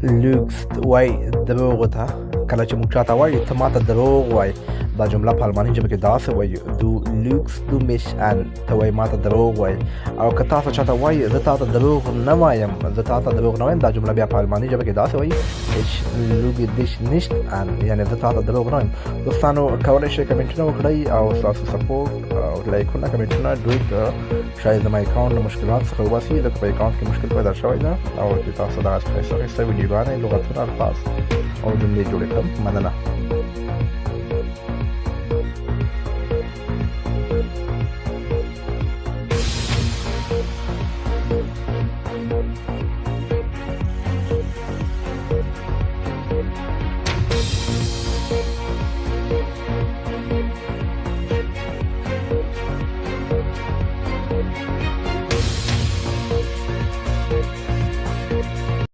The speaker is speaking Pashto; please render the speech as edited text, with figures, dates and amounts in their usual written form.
لوکس وای دروغ ته کله چې موږ چاته وایو ته ماته دروغ وایي دا جمله په الماني ژبه کې داسې وایي دو لوکس دو mich an ته وایي ماته دروغ وایي او که تاسو چاته وایي زه تاته دروغ نه وایم زه تاته دروغ نه وایم دا جمله بیا په الماني ژبه کې داسې وایي ich lüge dich nicht an یعنې زه تاته دروغ نه وایم دوستانو کولی شئ کمنټونه وکړئ او ستاسو سپورټ او لایکونه کمنټونه ډویټ شاید زما اکاونټ له مشکلات څخه وباسي ځکه په اکاونټ کې مشکل پیدا شوی ده او چې تاسو دغه څخه اخیستې ویډیوګانې لغتونه الفاظ او جملې جوړې کړم مننه